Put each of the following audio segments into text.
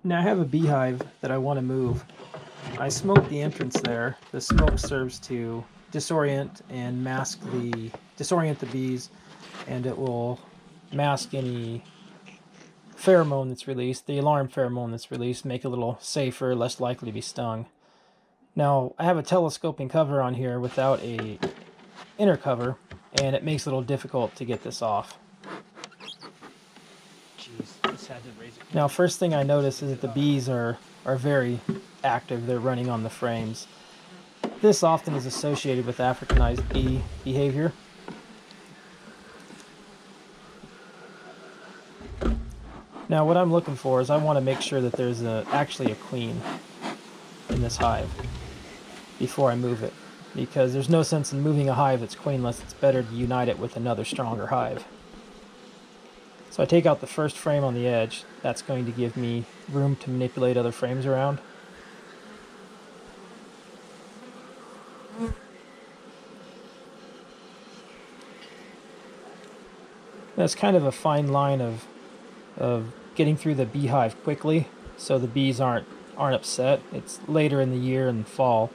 Now I have a beehive that I want to move. I smoked the entrance there. The smoke serves to disorient and disorient the bees, and it will mask any pheromone that's released, the alarm pheromone that's released, make it a little safer, less likely to be stung. Now I have a telescoping cover on here without a inner cover, and it makes it a little difficult to get this off. Jeez, just had to raise it. Now, first thing I notice is that the bees are very active. They're running on the frames. This often is associated with Africanized bee behavior. Now, what I'm looking for is I want to make sure that there's actually a queen in this hive before I move it, because there's no sense in moving a hive that's queenless. It's better to unite it with another stronger hive. So I take out the first frame on the edge. That's going to give me room to manipulate other frames around. That's kind of a fine line of getting through the beehive quickly so the bees aren't upset. It's later in the year in fall.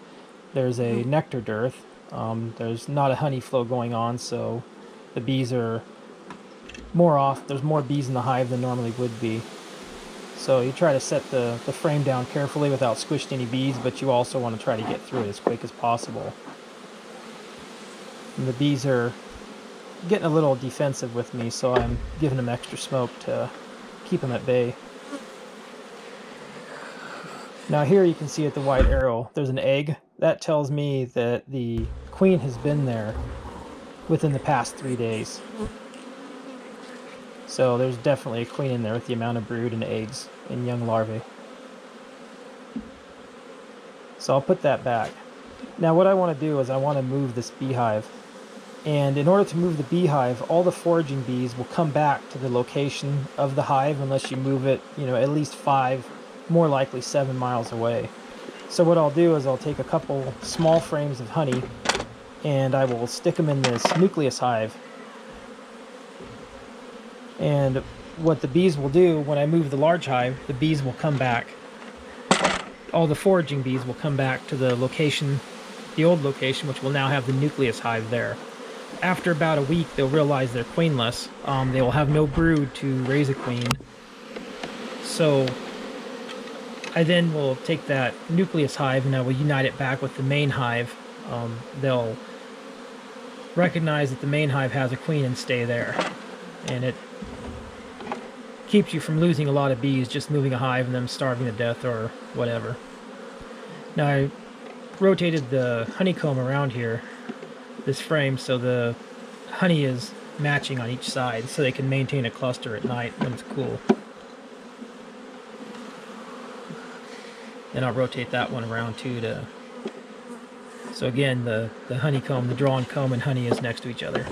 There's a nectar dearth. There's not a honey flow going on, so the bees are more off. There's more bees in the hive than normally would be. So you try to set the frame down carefully without squishing any bees, but you also want to try to get through it as quick as possible. And the bees are getting a little defensive with me, so I'm giving them extra smoke to keep them at bay. Now here you can see at the white arrow, there's an egg. That tells me that the queen has been there within the past 3 days. So there's definitely a queen in there with the amount of brood and eggs and young larvae. So I'll put that back. Now what I want to do is I want to move this beehive. And in order to move the beehive, all the foraging bees will come back to the location of the hive unless you move it, at least 5, more likely 7 miles away. So what I'll do is I'll take a couple small frames of honey and I will stick them in this nucleus hive. And what the bees will do when I move the large hive, the bees will come back. All the foraging bees will come back to the location, the old location, which will now have the nucleus hive there. After about a week, they'll realize they're queenless. They will have no brood to raise a queen. So I then will take that nucleus hive and I will unite it back with the main hive. They'll recognize that the main hive has a queen and stay there. And it keeps you from losing a lot of bees just moving a hive and them starving to death or whatever. Now I rotated the honeycomb around here, this frame, so the honey is matching on each side so they can maintain a cluster at night when it's cool. Then I'll rotate that one around too so again the honeycomb, the drawn comb and honey is next to each other.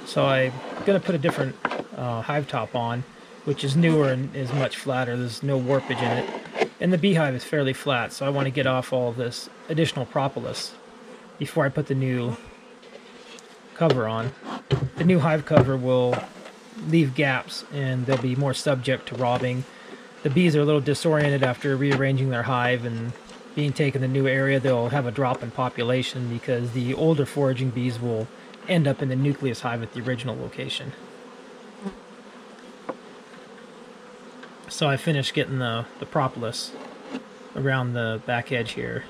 So I'm going to put a different hive top on, which is newer and is much flatter. There's no warpage in it. And the beehive is fairly flat, so I want to get off all of this additional propolis before I put the new cover on. The new hive cover will leave gaps and they'll be more subject to robbing. The bees are a little disoriented after rearranging their hive and being taken to the new area. They'll have a drop in population because the older foraging bees will end up in the nucleus hive at the original location. So I finished getting the propolis around the back edge here.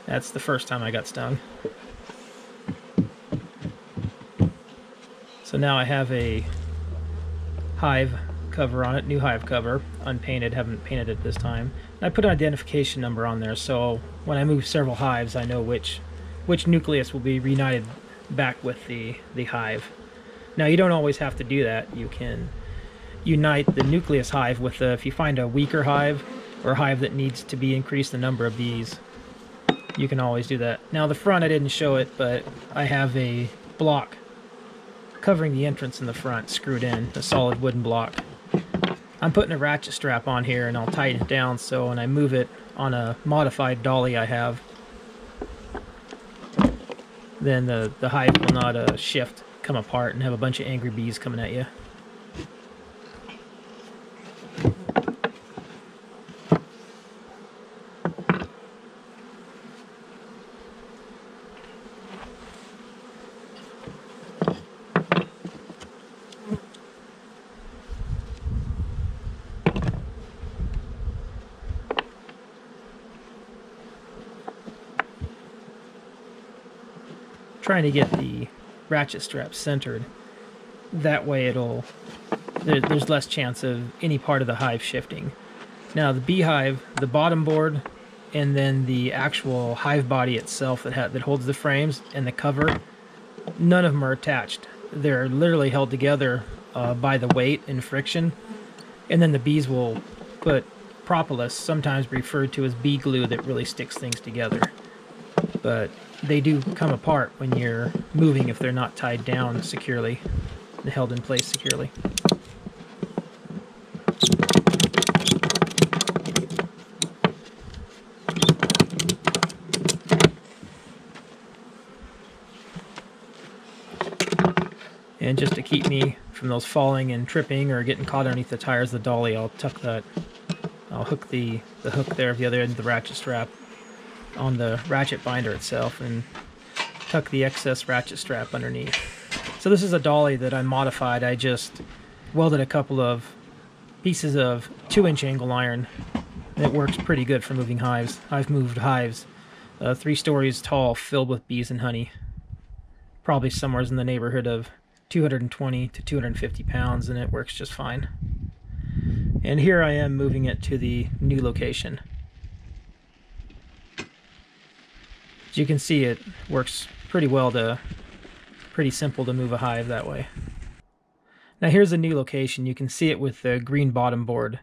That's the first time I got stung. So now I have a hive cover on it, new hive cover, unpainted, haven't painted it this time. And I put an identification number on there so when I move several hives I know which nucleus will be reunited back with the hive. Now you don't always have to do that. You can unite the nucleus hive with if you find a weaker hive or a hive that needs to be increased the number of bees, you can always do that. Now the front I didn't show it, but I have a block covering the entrance in the front screwed in, a solid wooden block. I'm putting a ratchet strap on here and I'll tighten it down so when I move it on a modified dolly I have, then the hive will not shift, come apart, and have a bunch of angry bees coming at you. Trying to get the ratchet strap centered. That way there's less chance of any part of the hive shifting. Now the beehive, the bottom board, and then the actual hive body itself that holds the frames and the cover, none of them are attached. They're literally held together by the weight and friction. And then the bees will put propolis, sometimes referred to as bee glue, that really sticks things together. But they do come apart when you're moving if they're not tied down securely and held in place securely. And just to keep me from those falling and tripping or getting caught underneath the tires of the dolly, I'll hook the hook there at the other end of the ratchet strap on the ratchet binder itself and tuck the excess ratchet strap underneath. So this is a dolly that I modified. I just welded a couple of pieces of 2-inch angle iron, and it works pretty good for moving hives. I've moved hives 3 stories tall filled with bees and honey, probably somewhere in the neighborhood of 220 to 250 pounds, and it works just fine. And here I am moving it to the new location. As you can see, it works pretty well pretty simple to move a hive that way. Now here's a new location. You can see it with the green bottom board.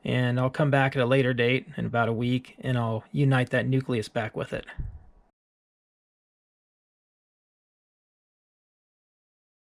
And I'll come back at a later date in about a week, and I'll unite that nucleus back with it.